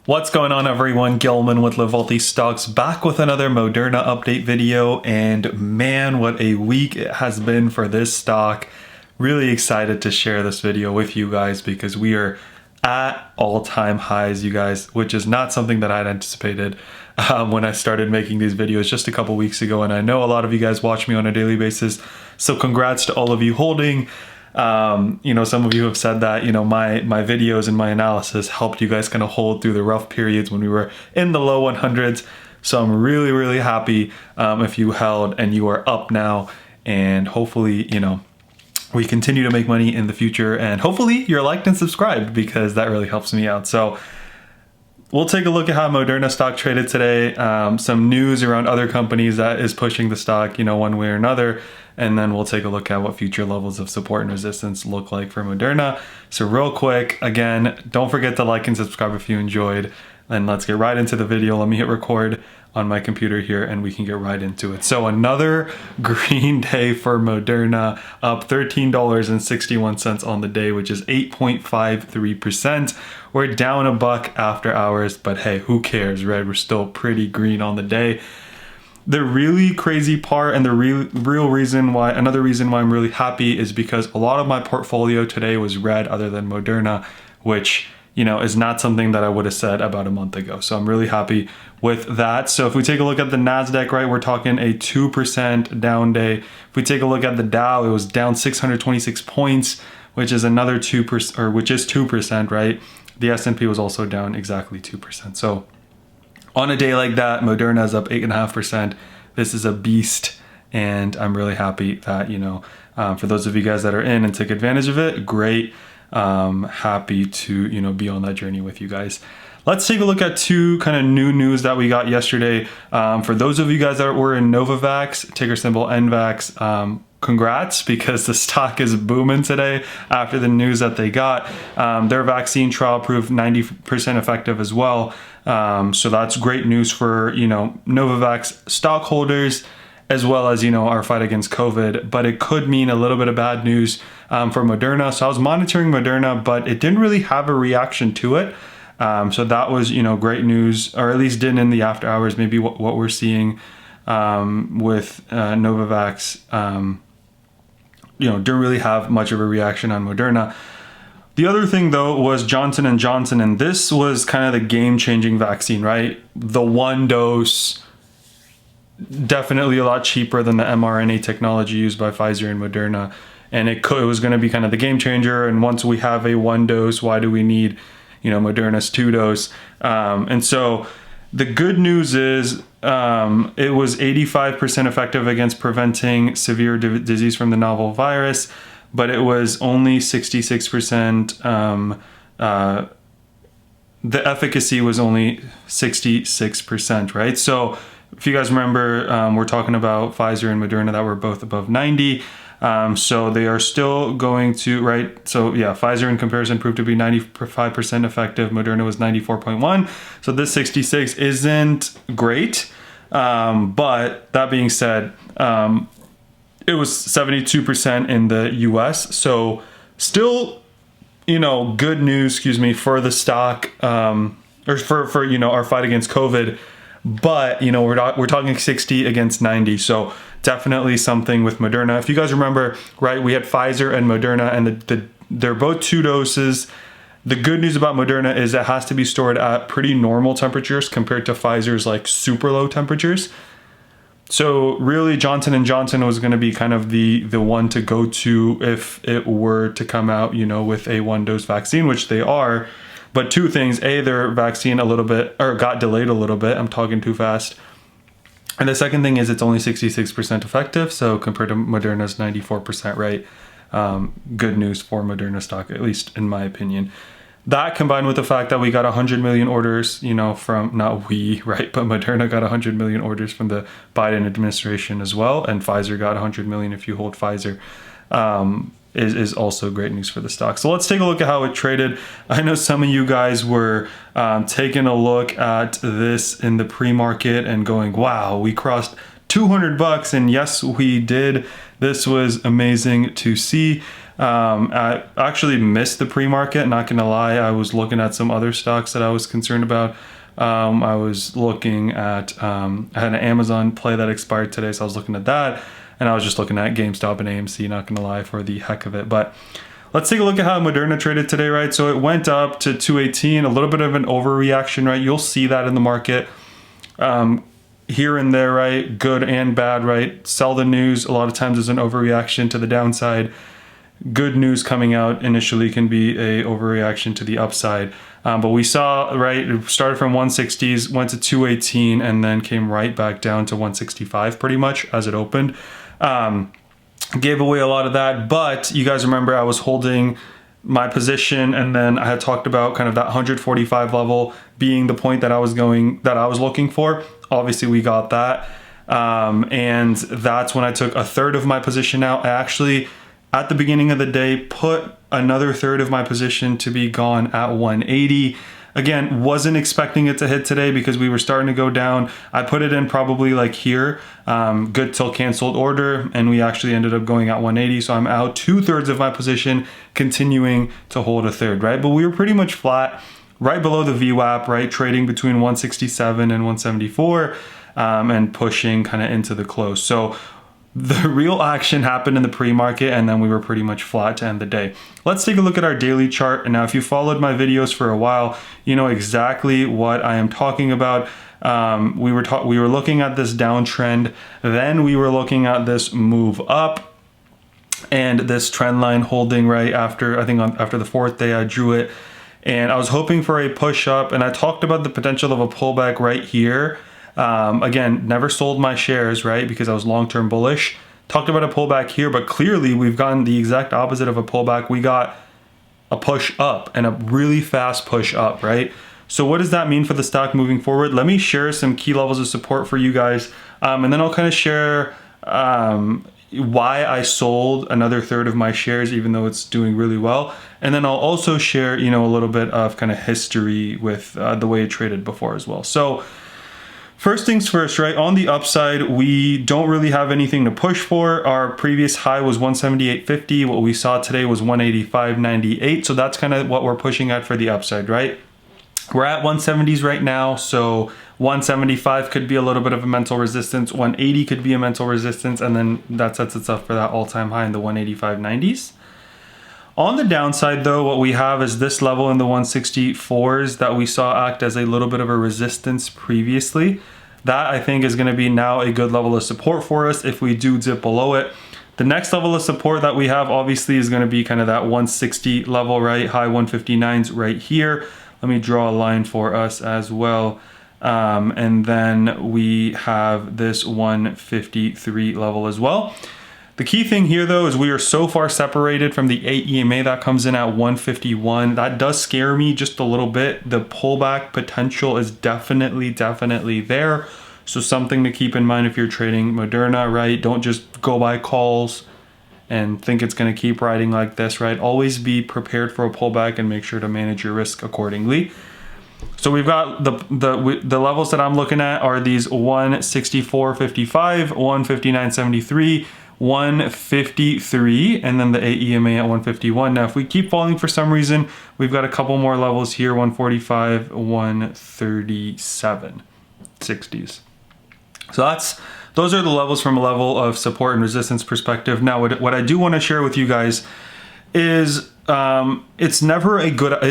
What's going on, everyone? Gilman with Wellthy Stocks back with another Moderna update video, and man, what a week it has been for this stock. Really excited to share this video with you guys because we are at all-time highs, you guys, which is not something that I'd anticipated when I started making these videos just a couple weeks ago. And I know a lot of you guys watch me on a daily basis, so congrats to all of you holding. Some of you have said that, my videos and my analysis helped you guys kind of hold through the rough periods when we were in the low 100s. So I'm really, really happy if you held and you are up now, and hopefully, we continue to make money in the future, and hopefully you're liked and subscribed because that really helps me out. So we'll take a look at how Moderna stock traded today, some news around other companies that is pushing the stock, one way or another. And then we'll take a look at what future levels of support and resistance look like for Moderna. So real quick, again, don't forget to like and subscribe if you enjoyed. And let's get right into the video. Let me hit record on my computer here and we can get right into it. So another green day for Moderna, up $13.61 on the day, which is 8.53%. We're down a buck after hours, but hey, who cares, right? We're still pretty green on the day. The really crazy part and the real reason why, another reason why I'm really happy is because a lot of my portfolio today was red other than Moderna, which, is not something that I would have said about a month ago. So I'm really happy with that. So if we take a look at the NASDAQ, right, we're talking a 2% down day. If we take a look at the Dow, it was down 626 points, which is another 2%, or which is 2%, right? The S&P was also down exactly 2%. So on a day like that, Moderna is up 8.5%. This is a beast, and I'm really happy that, for those of you guys that are in and took advantage of it, great. Happy to, be on that journey with you guys. Let's take a look at two kind of new news that we got yesterday. For those of you guys that were in Novavax, ticker symbol NVAX, congrats, because the stock is booming today after the news that they got. Their vaccine trial proved 90% effective as well. So that's great news for, Novavax stockholders, as well as, our fight against COVID, but it could mean a little bit of bad news for Moderna. So I was monitoring Moderna, but it didn't really have a reaction to it. So that was, great news, or at least didn't in the after hours, maybe what we're seeing with Novavax, didn't really have much of a reaction on Moderna. The other thing, though, was Johnson & Johnson, and this was kind of the game-changing vaccine, right? The one dose, definitely a lot cheaper than the mRNA technology used by Pfizer and Moderna, and it was going to be kind of the game changer. And once we have a one dose, why do we need, Moderna's 2-dose? And so the good news is it was 85% effective against preventing severe disease from the novel virus, but it was only 66%. The efficacy was only 66%, right? So if you guys remember, we're talking about Pfizer and Moderna that were both above 90. So they are still going to, right? So yeah, Pfizer in comparison proved to be 95% effective. Moderna was 94.1. So this 66 isn't great. But that being said, it was 72% in the US. So still, good news, for the stock, or for our fight against COVID. But, we're talking 60 against 90. So definitely something with Moderna. If you guys remember, right, we had Pfizer and Moderna, and they're both 2 doses. The good news about Moderna is it has to be stored at pretty normal temperatures compared to Pfizer's like super low temperatures. So really, Johnson & Johnson was going to be kind of the one to go to if it were to come out, with a 1-dose vaccine, which they are. But two things: A, their vaccine got delayed a little bit. I'm talking too fast. And the second thing is it's only 66% effective. So compared to Moderna's 94%, right? Good news for Moderna stock, at least in my opinion. That combined with the fact that we got 100 million orders, from, not we, right, but Moderna got 100 million orders from the Biden administration as well. And Pfizer got 100 million if you hold Pfizer, is also great news for the stock. So let's take a look at how it traded. I know some of you guys were taking a look at this in the pre-market and going, wow, we crossed 200 bucks. And yes, we did. This was amazing to see. I actually missed the pre-market, not gonna lie. I was looking at some other stocks that I was concerned about. I was looking at, I had an Amazon play that expired today, so I was looking at that, and I was just looking at GameStop and AMC, not gonna lie, for the heck of it. But let's take a look at how Moderna traded today, right? So it went up to 218, a little bit of an overreaction, right? You'll see that in the market. Here and there, right? Good and bad, right? Sell the news. A lot of times is an overreaction to the downside. Good news coming out initially can be a overreaction to the upside. But we saw, right, it started from 160s, went to 218, and then came right back down to 165 pretty much as it opened. Gave away a lot of that, but you guys remember I was holding my position, and then I had talked about kind of that 145 level being the point that I was looking for. Obviously we got that, and that's when I took a third of my position out. I actually, at the beginning of the day, put another third of my position to be gone at 180. Again, wasn't expecting it to hit today because we were starting to go down. I put it in probably like here, good till canceled order, and we actually ended up going at 180. So I'm out 2/3 of my position, continuing to hold a third, right? But we were pretty much flat, right below the VWAP, right? Trading between 167 and 174, and pushing kind of into the close. So the real action happened in the pre-market, and then we were pretty much flat to end the day. Let's take a look at our daily chart. And now if you followed my videos for a while, you know exactly what I am talking about. We were looking at this downtrend, then we were looking at this move up, and this trend line holding right after, I think after the fourth day I drew it, and I was hoping for a push up, and I talked about the potential of a pullback right here. Again, never sold my shares, right? Because I was long-term bullish. Talked about a pullback here, but clearly we've gotten the exact opposite of a pullback. We got a push up, and a really fast push up, right? So what does that mean for the stock moving forward? Let me share some key levels of support for you guys. And then I'll kind of share why I sold another third of my shares, even though it's doing really well. And then I'll also share, you know, a little bit of kind of history with the way it traded before as well. So first things first, right? On the upside, we don't really have anything to push for. Our previous high was 178.50. What we saw today was 185.98. So that's kind of what we're pushing at for the upside, right? We're at 170s right now. So 175 could be a little bit of a mental resistance. 180 could be a mental resistance. And then that sets us up for that all-time high in the 185.90s. On the downside though, what we have is this level in the 164s that we saw act as a little bit of a resistance previously. That I think is going to be now a good level of support for us if we do dip below it. The next level of support that we have obviously is going to be kind of that 160 level, right? High 159s right here. Let me draw a line for us as well. And then we have this 153 level as well. The key thing here though is we are so far separated from the EMA that comes in at 151. That does scare me just a little bit. The pullback potential is definitely there. So something to keep in mind if you're trading Moderna, right? Don't just go by calls and think it's going to keep riding like this, right? Always be prepared for a pullback and make sure to manage your risk accordingly. So we've got the levels that I'm looking at are these 164.55, 159.73, 153, and then the AEMA at 151. Now, if we keep falling for some reason, we've got a couple more levels here, 145, 137, 60s. So those are the levels from a level of support and resistance perspective. Now, what I do want to share with you guys is it's never a bad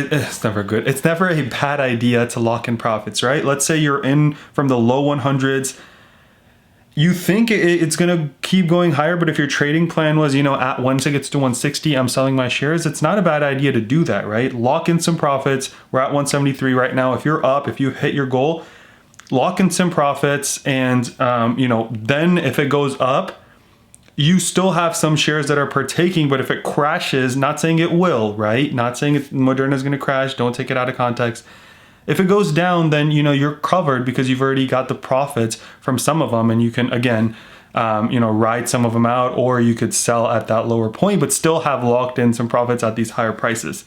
idea to lock in profits, right? Let's say you're in from the low 100s. You think it's going to keep going higher, but if your trading plan was, you know, at once it gets to 160, I'm selling my shares, it's not a bad idea to do that, right? Lock in some profits. We're at 173 right now. If you're up, if you hit your goal, lock in some profits. And, you know, then if it goes up, you still have some shares that are partaking, but if it crashes, not saying it will, right? Not saying Moderna is going to crash. Don't take it out of context. If it goes down, then, you know, you're covered because you've already got the profits from some of them, and you can, again, you know, ride some of them out, or you could sell at that lower point, but still have locked in some profits at these higher prices.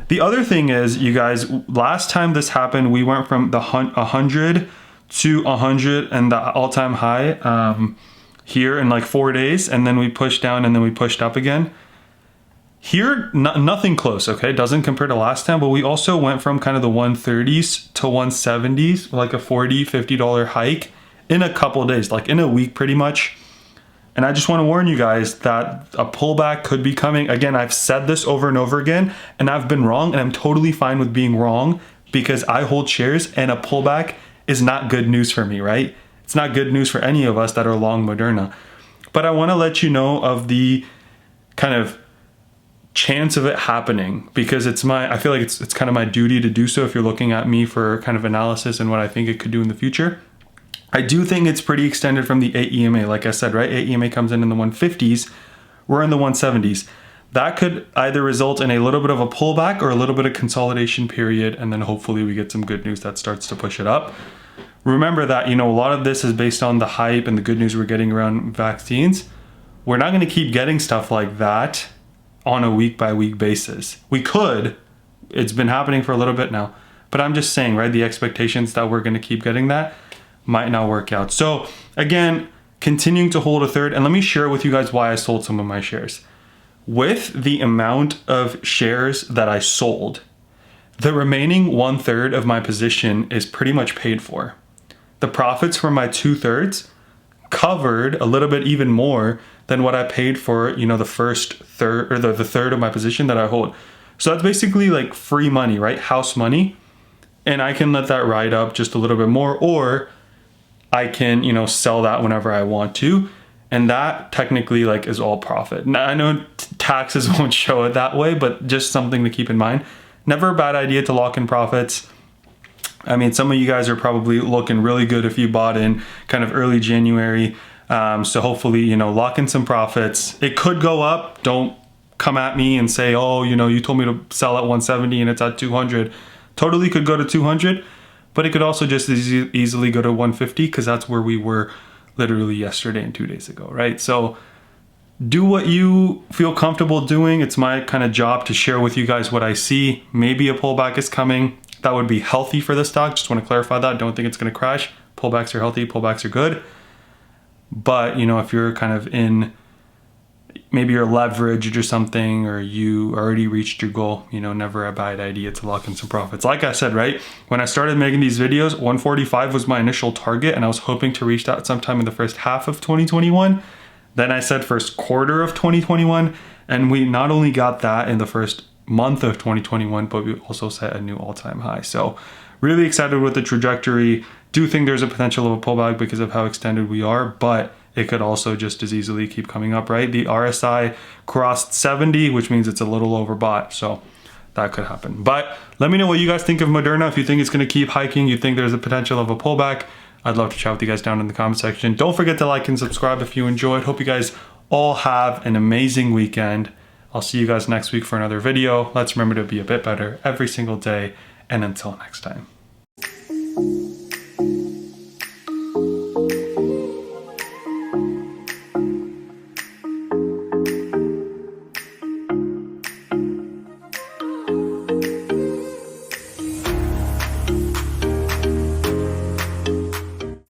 The other thing is, you guys, last time this happened, we went from the 100 to 100 and the all-time high here in like 4 days, and then we pushed down and then we pushed up again. Here, nothing close, okay? Doesn't compare to last time, but we also went from kind of the 130s to 170s, like a $40, $50 hike in a couple of days, like in a week pretty much. And I just want to warn you guys that a pullback could be coming. Again, I've said this over and over again, and I've been wrong, and I'm totally fine with being wrong because I hold shares, and a pullback is not good news for me, right? It's not good news for any of us that are long Moderna. But I want to let you know of the kind of chance of it happening, because I feel like it's kind of my duty to do so if you're looking at me for kind of analysis and what I think it could do in the future. I do think it's pretty extended from the 8 EMA, like I said, right? 8 EMA comes in the 150s, we're in the 170s. That could either result in a little bit of a pullback or a little bit of consolidation period, and then hopefully we get some good news that starts to push it up. Remember that, a lot of this is based on the hype and the good news we're getting around vaccines. We're not going to keep getting stuff like that on a week-by-week basis. We could. It's been happening for a little bit now. But I'm just saying, right, the expectations that we're going to keep getting that might not work out. So again, continuing to hold a third. And let me share with you guys why I sold some of my shares. With the amount of shares that I sold, the remaining 1/3 of my position is pretty much paid for. The profits from my 2/3 covered a little bit even more than what I paid for, the first third, or the third of my position that I hold. So that's basically like free money, right? House money. And I can let that ride up just a little bit more, or I can, sell that whenever I want to. And that technically like is all profit. Now, I know taxes won't show it that way, but just something to keep in mind. Never a bad idea to lock in profits. I mean, some of you guys are probably looking really good if you bought in kind of early January. So hopefully, lock in some profits. It could go up. Don't come at me and say, oh, you told me to sell at 170 and it's at 200. Totally could go to 200, but it could also just easily go to 150 because that's where we were literally yesterday and 2 days ago, right? So do what you feel comfortable doing. It's my kind of job to share with you guys what I see. Maybe a pullback is coming. That would be healthy for the stock. Just want to clarify that. Don't think it's going to crash. Pullbacks are healthy. Pullbacks are good. But, if you're kind of in, maybe you're leveraged or something, or you already reached your goal, never a bad idea to lock in some profits. Like I said, right, when I started making these videos, 145 was my initial target, and I was hoping to reach that sometime in the first half of 2021. Then I said first quarter of 2021, and we not only got that in the first month of 2021, but we also set a new all-time high. So really excited with the trajectory. Do think there's a potential of a pullback because of how extended we are, but it could also just as easily keep coming up, right? The RSI crossed 70, which means it's a little overbought. So that could happen. But let me know what you guys think of Moderna. If you think it's going to keep hiking, you think there's a potential of a pullback, I'd love to chat with you guys down in the comment section. Don't forget to like and subscribe if you enjoyed. Hope you guys all have an amazing weekend. I'll see you guys next week for another video. Let's remember to be a bit better every single day. And until next time.